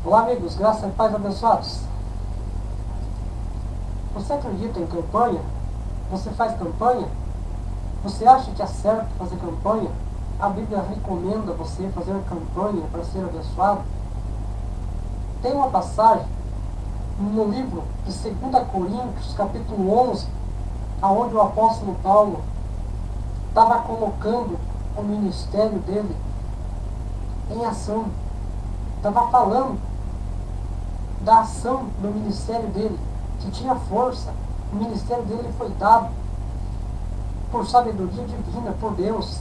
Olá amigos, graças e paz abençoados. Você acredita em campanha? Você faz campanha? Você acha que é certo fazer campanha? A Bíblia recomenda você fazer campanha para ser abençoado? Tem uma passagem no livro de 2 Coríntios, capítulo 11, onde o apóstolo Paulo estava colocando o ministério dele em ação. Estava falando da ação do ministério dele, que tinha força. O ministério dele foi dado por sabedoria divina, por Deus.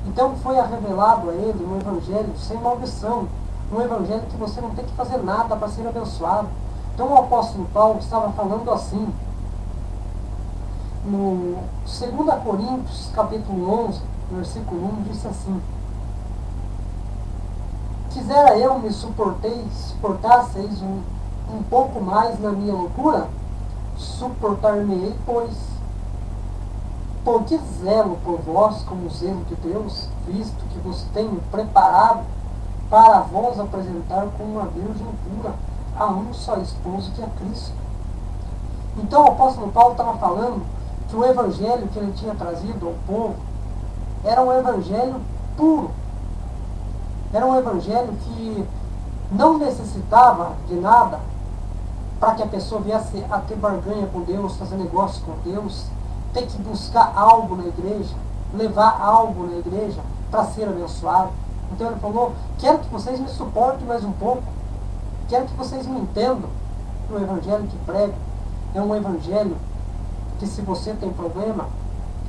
Então foi revelado a ele um evangelho sem maldição, um evangelho que você não tem que fazer nada para ser abençoado. Então o apóstolo Paulo estava falando assim, no 2 Coríntios, capítulo 11, versículo 1, disse assim: quisera eu me suportasseis um pouco mais na minha loucura, suportar-me-ei, pois, porque zelo por vós como o zelo de Deus, visto que vos tenho preparado para vos apresentar como uma virgem pura, a um só esposo, que é Cristo. Então o apóstolo Paulo estava falando que o evangelho que ele tinha trazido ao povo era um evangelho puro. Era um evangelho que não necessitava de nada para que a pessoa viesse a ter barganha com Deus, fazer negócio com Deus, ter que buscar algo na igreja, levar algo na igreja para ser abençoado. Então ele falou: quero que vocês me suportem mais um pouco, quero que vocês me entendam. O evangelho que prego é um evangelho que, se você tem problema,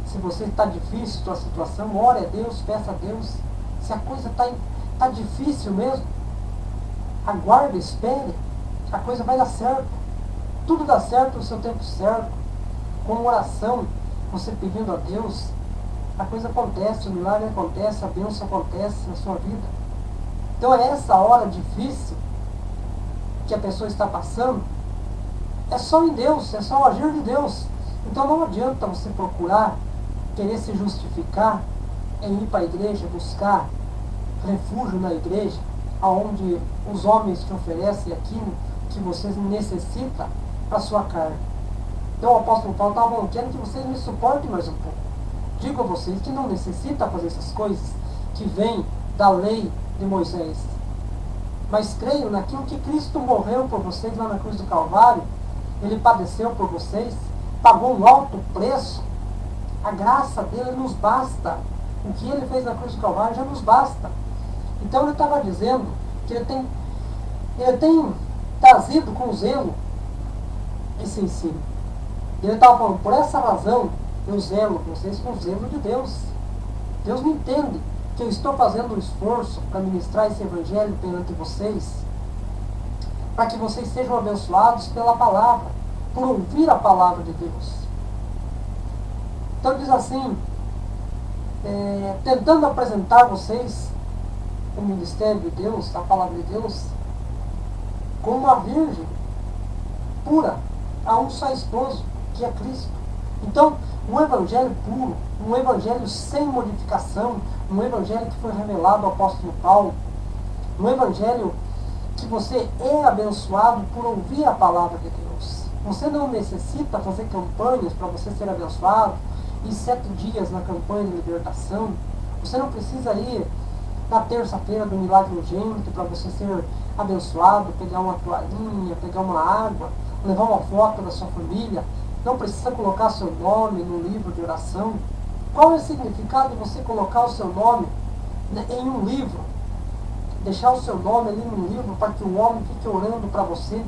se você está difícil a sua situação, ore a Deus, peça a Deus. Se a coisa está difícil mesmo, aguarde, espere, a coisa vai dar certo. Tudo dá certo no seu tempo certo. Com oração, você pedindo a Deus, a coisa acontece, o milagre acontece, a bênção acontece na sua vida. Então é essa hora difícil que a pessoa está passando, é só em Deus, é só o agir de Deus. Então não adianta você procurar, querer se justificar em ir para a igreja, buscar refúgio na igreja, onde os homens te oferecem aquilo que você necessita para a sua carne. Então o apóstolo Paulo estava falando: quero que vocês me suportem mais um pouco. Digo a vocês que não necessita fazer essas coisas que vêm da lei de Moisés, mas creio naquilo que Cristo morreu por vocês lá na cruz do Calvário. Ele padeceu por vocês, pagou um alto preço. A graça dele nos basta. O que ele fez na cruz do Calvário já nos basta. Então ele estava dizendo que ele tem trazido com zelo esse ensino. Ele estava falando: por essa razão eu zelo vocês com o zelo de Deus. Deus me entende que eu estou fazendo um esforço para ministrar esse evangelho perante vocês, para que vocês sejam abençoados pela palavra, por ouvir a palavra de Deus. Então diz assim, tentando apresentar vocês o ministério de Deus, a palavra de Deus, como uma virgem pura, a um só esposo, que é Cristo. Então, um evangelho puro, um evangelho sem modificação, um evangelho que foi revelado ao apóstolo Paulo, um evangelho que você é abençoado por ouvir a palavra de Deus. Você não necessita fazer campanhas para você ser abençoado, ir 7 dias na campanha de libertação. Você não precisa ir na terça-feira do milagre urgente para você ser abençoado, pegar uma toalhinha, pegar uma água, levar uma foto da sua família. Não precisa colocar seu nome no livro de oração. Qual é o significado de você colocar o seu nome em um livro? Deixar o seu nome ali no livro para que o homem fique orando para você,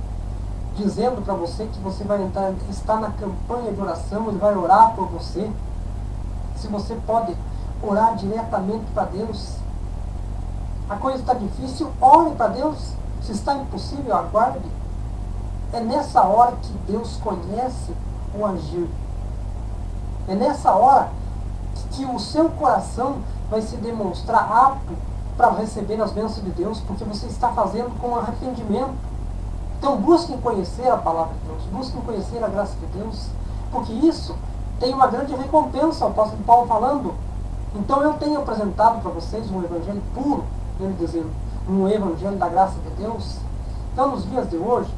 dizendo para você que você vai estar na campanha de oração, ele vai orar por você. Se você pode orar diretamente para Deus. A coisa está difícil, ore para Deus. Se está impossível, aguarde. É nessa hora que Deus conhece o agir. É nessa hora que o seu coração vai se demonstrar apto para receber as bênçãos de Deus, porque você está fazendo com arrependimento. Então busquem conhecer a palavra de Deus, busquem conhecer a graça de Deus, porque isso tem uma grande recompensa. O apóstolo Paulo falando: então eu tenho apresentado para vocês um evangelho puro, ele dizendo, um evangelho da graça de Deus? Então, nos dias de hoje,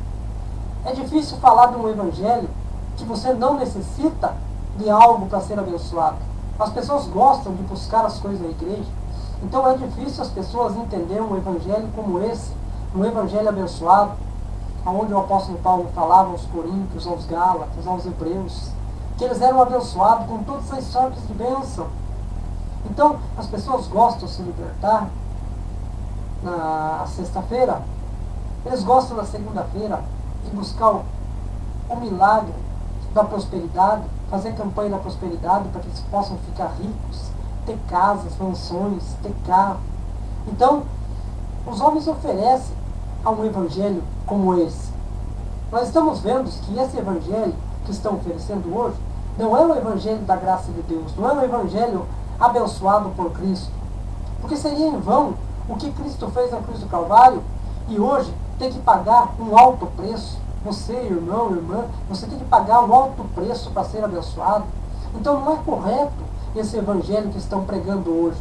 é difícil falar de um evangelho que você não necessita de algo para ser abençoado. As pessoas gostam de buscar as coisas na igreja. Então é difícil as pessoas entenderem um evangelho como esse, um evangelho abençoado, onde o apóstolo Paulo falava aos coríntios, aos gálatas, aos hebreus, que eles eram abençoados com todas as sortes de bênção. Então as pessoas gostam de se libertar na sexta-feira, eles gostam na segunda-feira de buscar o milagre da prosperidade, fazer campanha da prosperidade para que eles possam ficar ricos, ter casas, mansões, ter carro. Então, os homens oferecem a um evangelho como esse. Nós estamos vendo que esse evangelho que estão oferecendo hoje não é o evangelho da graça de Deus, não é o evangelho abençoado por Cristo. Porque seria em vão o que Cristo fez na cruz do Calvário e hoje tem que pagar um alto preço. Você, irmão, irmã, você tem que pagar um alto preço para ser abençoado. Então não é correto esse evangelho que estão pregando hoje,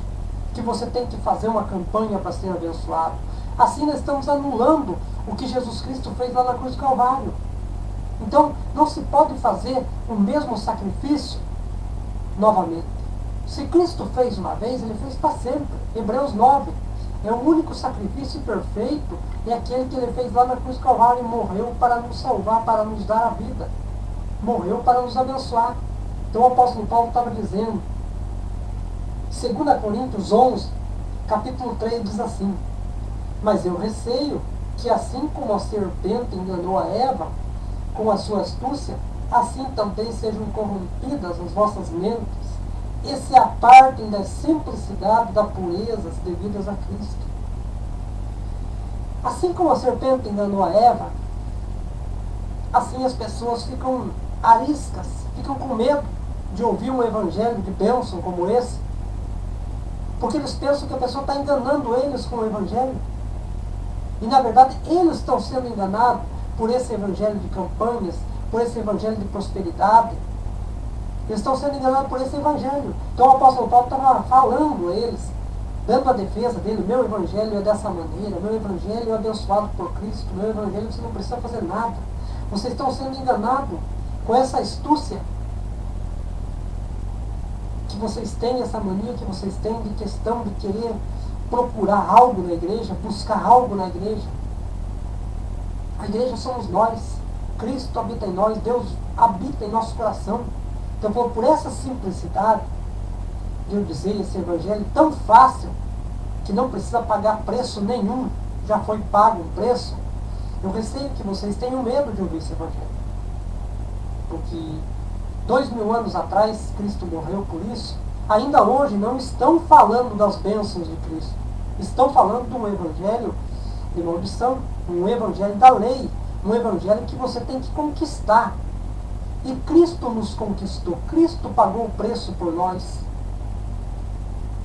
que você tem que fazer uma campanha para ser abençoado. Assim nós estamos anulando o que Jesus Cristo fez lá na cruz do Calvário. Então não se pode fazer o mesmo sacrifício novamente. Se Cristo fez uma vez, ele fez para sempre. Hebreus 9. É o único sacrifício perfeito, é aquele que ele fez lá na cruz do Calvário e morreu para nos salvar, para nos dar a vida. Morreu para nos abençoar. Então o apóstolo Paulo estava dizendo, 2 Coríntios 11, capítulo 3, diz assim: mas eu receio que assim como a serpente enganou a Eva com a sua astúcia, assim também sejam corrompidas as vossas mentes e se apartem da simplicidade, da pureza devidas a Cristo. Assim como a serpente enganou a Eva, assim as pessoas ficam ariscas, ficam com medo de ouvir um evangelho de bênção como esse, porque eles pensam que a pessoa está enganando eles com o evangelho. E na verdade eles estão sendo enganados por esse evangelho de campanhas, por esse evangelho de prosperidade. Eles estão sendo enganados por esse evangelho. Então o apóstolo Paulo estava falando a eles, dando a defesa dele: meu evangelho é dessa maneira, meu evangelho é abençoado por Cristo, meu evangelho você não precisa fazer nada. Vocês estão sendo enganados com essa astúcia que vocês têm, essa mania que vocês têm de questão de querer procurar algo na igreja, buscar algo na igreja. A igreja somos nós. Cristo habita em nós, Deus habita em nosso coração. Então, por essa simplicidade de eu dizer esse evangelho tão fácil, que não precisa pagar preço nenhum, já foi pago um preço, eu receio que vocês tenham medo de ouvir esse evangelho. Porque 2000 anos atrás Cristo morreu por isso. Ainda hoje não estão falando das bênçãos de Cristo. Estão falando de um evangelho de maldição, um evangelho da lei, um evangelho que você tem que conquistar. E Cristo nos conquistou, Cristo pagou o preço por nós.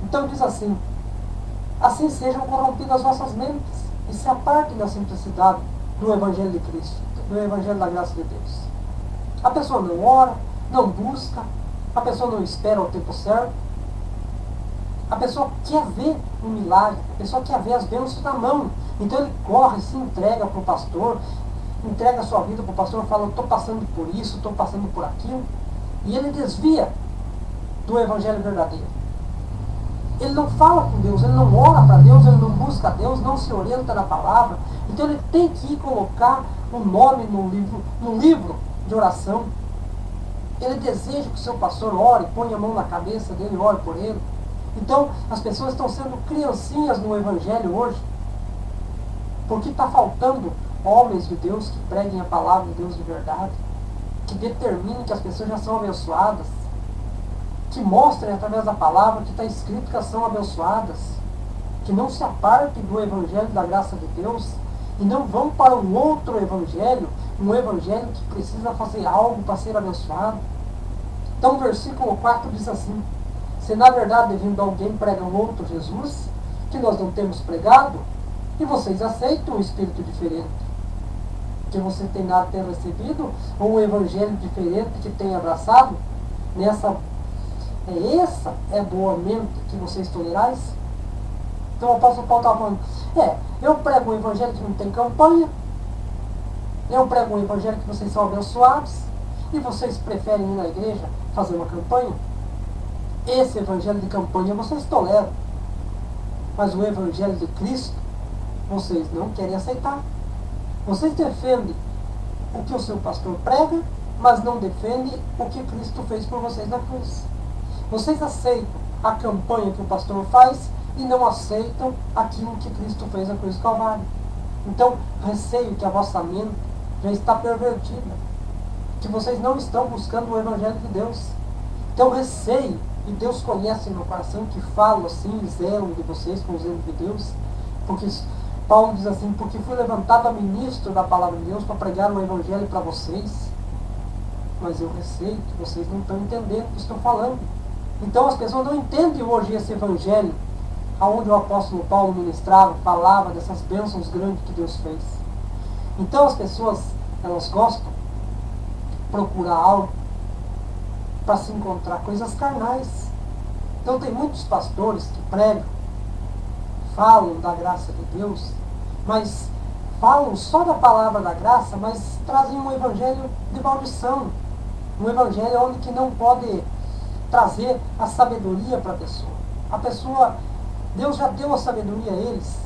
Então diz assim: assim sejam corrompidas as vossas mentes e se apartem da simplicidade do evangelho de Cristo, do evangelho da graça de Deus. A pessoa não ora, não busca, a pessoa não espera o tempo certo. A pessoa quer ver um milagre, a pessoa quer ver as bênçãos na mão. Então ele corre, se entrega para o pastor, entrega a sua vida para o pastor, fala: estou passando por isso, estou passando por aquilo. E ele desvia do evangelho verdadeiro. Ele não fala com Deus, ele não ora para Deus, ele não busca a Deus, não se orienta na palavra. Então ele tem que ir colocar o nome no livro de oração. Ele deseja que o seu pastor ore, ponha a mão na cabeça dele e ore por ele. Então as pessoas estão sendo criancinhas no evangelho hoje, porque está faltando homens de Deus que preguem a palavra de Deus de verdade, que determinem que as pessoas já são abençoadas, que mostrem através da palavra que está escrito que elas são abençoadas, que não se apartem do evangelho da graça de Deus e não vão para um outro evangelho, um evangelho que precisa fazer algo para ser abençoado. Então o versículo 4 diz assim: se na verdade vindo alguém prega um outro Jesus, que nós não temos pregado, e vocês aceitam um espírito diferente, que você tem nada a ter recebido, ou um evangelho diferente que tem abraçado, essa é boa mente que vocês tolerais? Então o apóstolo Paulo está falando, eu prego um evangelho que não tem campanha, eu prego um evangelho que vocês são abençoados, e vocês preferem ir na igreja fazer uma campanha? Esse evangelho de campanha vocês toleram, mas o evangelho de Cristo vocês não querem aceitar. Vocês defendem o que o seu pastor prega, mas não defendem o que Cristo fez por vocês na cruz. Vocês aceitam a campanha que o pastor faz e não aceitam aquilo que Cristo fez na cruz do Calvário. Então, receio que a vossa mente já está pervertida, que vocês não estão buscando o Evangelho de Deus. Então, receio, e Deus conhece meu coração, que falo assim, zelo de vocês com o zelo de Deus, porque Paulo diz assim, porque fui levantado a ministro da palavra de Deus para pregar o Evangelho para vocês, mas eu receio que vocês não estão entendendo o que estou falando. Então as pessoas não entendem hoje esse Evangelho, aonde o apóstolo Paulo ministrava, falava dessas bênçãos grandes que Deus fez. Então as pessoas, elas gostam de procurar algo para se encontrar coisas carnais. Então tem muitos pastores que pregam, falam da graça de Deus, mas falam só da palavra da graça, mas trazem um evangelho de maldição. Um evangelho onde que não pode trazer a sabedoria para a pessoa. A pessoa, Deus já deu a sabedoria a eles,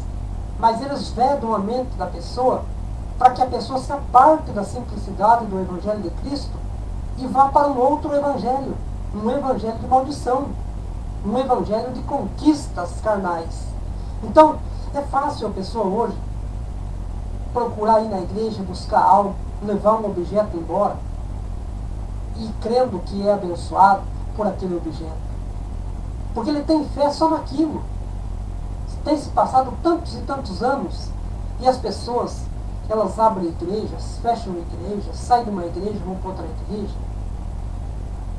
mas eles vedam a mente da pessoa para que a pessoa se aparte da simplicidade do evangelho de Cristo e vá para um outro evangelho, um evangelho de maldição, um evangelho de conquistas carnais. Então, é fácil a pessoa hoje procurar ir na igreja, buscar algo, levar um objeto embora e crendo que é abençoado por aquele objeto. Porque ele tem fé só naquilo. Tem se passado tantos e tantos anos e as pessoas, elas abrem igrejas, fecham igrejas, saem de uma igreja, vão para outra igreja,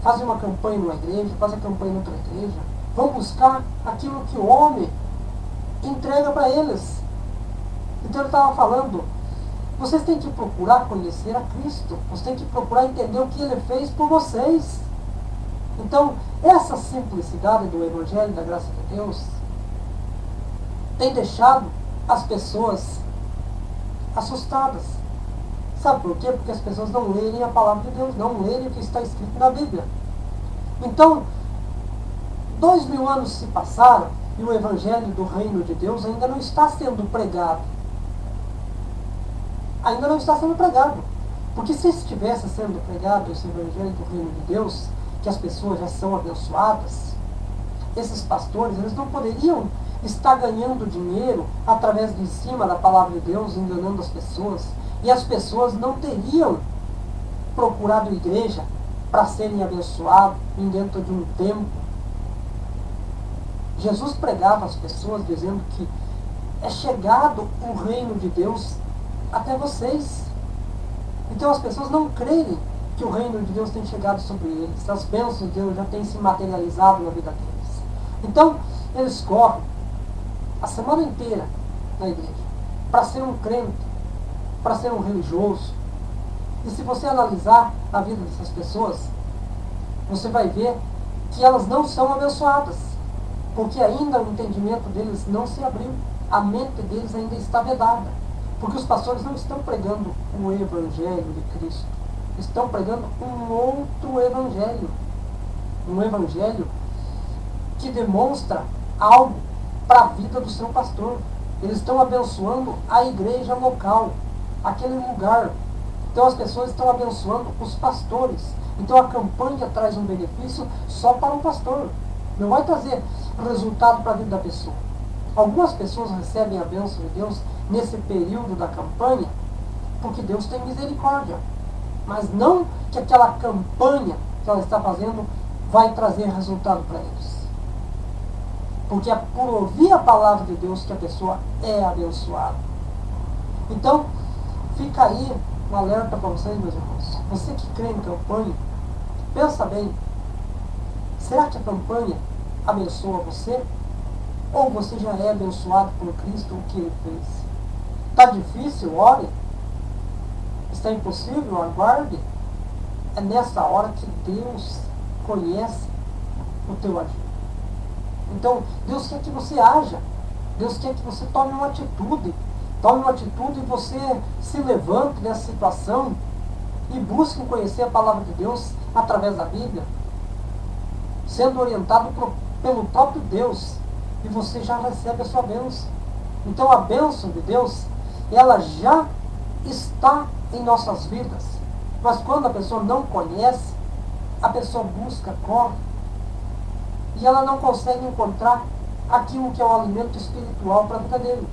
fazem uma campanha numa igreja, fazem campanha em outra igreja, vão buscar aquilo que o homem entrega para eles. Então ele estava falando, vocês têm que procurar conhecer a Cristo, vocês têm que procurar entender o que Ele fez por vocês. Então, essa simplicidade do Evangelho da graça de Deus tem deixado as pessoas assustadas. Sabe por quê? Porque as pessoas não leem a palavra de Deus, não leem o que está escrito na Bíblia. Então, 2000 anos se passaram e o Evangelho do Reino de Deus ainda não está sendo pregado. Ainda não está sendo pregado. Porque se estivesse sendo pregado esse Evangelho do Reino de Deus, que as pessoas já são abençoadas, esses pastores, eles não poderiam estar ganhando dinheiro através de cima da palavra de Deus, enganando as pessoas, e as pessoas não teriam procurado igreja para serem abençoados dentro de um templo. Jesus pregava às pessoas dizendo que é chegado o reino de Deus até vocês. Então as pessoas não creem que o reino de Deus tem chegado sobre eles, as bênçãos de Deus já têm se materializado na vida deles. Então eles correm a semana inteira na igreja para ser um crente, para ser um religioso. E se você analisar a vida dessas pessoas, você vai ver que elas não são abençoadas, porque ainda o entendimento deles não se abriu, a mente deles ainda está vedada, porque os pastores não estão pregando o Evangelho de Cristo, estão pregando um outro Evangelho, um Evangelho que demonstra algo para a vida do seu pastor. Eles estão abençoando a igreja local, aquele lugar. Então as pessoas estão abençoando os pastores. Então a campanha traz um benefício só para o pastor, não vai trazer resultado para a vida da pessoa. Algumas pessoas recebem a bênção de Deus nesse período da campanha porque Deus tem misericórdia, mas não que aquela campanha que ela está fazendo vai trazer resultado para eles, porque é por ouvir a palavra de Deus que a pessoa é abençoada. Então fica aí um alerta para vocês, meus irmãos. Você que crê em campanha, pensa bem, será que a campanha abençoa você? Ou você já é abençoado por Cristo, o que Ele fez? Está difícil? Ore. Está impossível? Aguarde. É nessa hora que Deus conhece o teu agir. Então, Deus quer que você haja. Deus quer que você tome uma atitude. Tome uma atitude e você se levante dessa situação e busque conhecer a palavra de Deus através da Bíblia, sendo orientado pelo próprio Deus, e você já recebe a sua bênção. Então a bênção de Deus, ela já está em nossas vidas. Mas quando a pessoa não conhece, a pessoa busca, corre, e ela não consegue encontrar aquilo que é o alimento espiritual para a vida dele.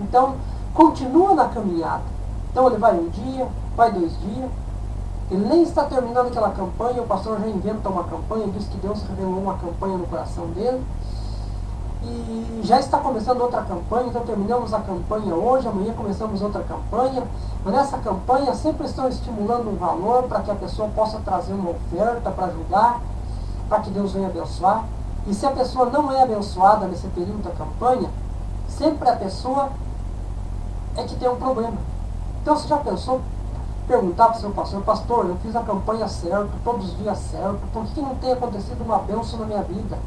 Então, continua na caminhada. Então ele vai um dia, vai 2 dias, ele nem está terminando aquela campanha, o pastor já inventa uma campanha, diz que Deus revelou uma campanha no coração dele, e já está começando outra campanha. Então terminamos a campanha hoje, amanhã começamos outra campanha, mas nessa campanha sempre estão estimulando um valor para que a pessoa possa trazer uma oferta para ajudar, para que Deus venha abençoar. E se a pessoa não é abençoada nesse período da campanha, sempre a pessoa é que tem um problema. Então você já pensou perguntar para o seu pastor: pastor, eu fiz a campanha certo, todos os dias certo, por que não tem acontecido uma bênção na minha vida?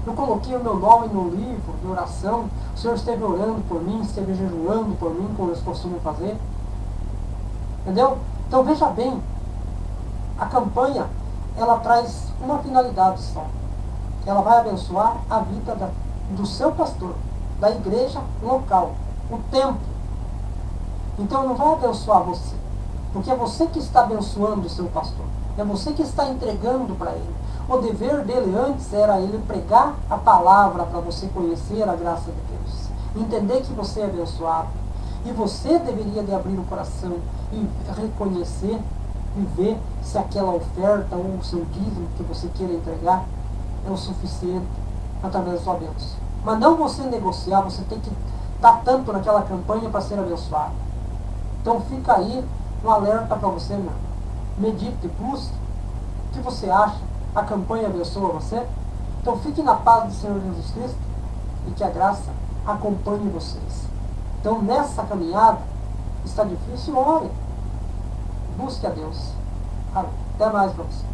Eu coloquei o meu nome no livro de oração, o Senhor esteve orando por mim, esteve jejuando por mim, como eles costumam fazer. Entendeu? Então veja bem, a campanha, ela traz uma finalidade só. Ela vai abençoar a vida do seu pastor, da igreja local, o templo. Então não vai abençoar você, porque é você que está abençoando o seu pastor, é você que está entregando para ele. O dever dele antes era ele pregar a palavra para você conhecer a graça de Deus, entender que você é abençoado, e você deveria de abrir o coração e reconhecer e ver se aquela oferta ou o seu dízimo que você queira entregar é o suficiente através da sua bênção. Mas não você negociar, você tem que dar tanto naquela campanha para ser abençoado. Então fica aí um alerta para você, meu. Medite, busque. O que você acha? A campanha abençoa você? Então fique na paz do Senhor Jesus Cristo e que a graça acompanhe vocês. Então nessa caminhada está difícil, ore. Busque a Deus. Até mais para você.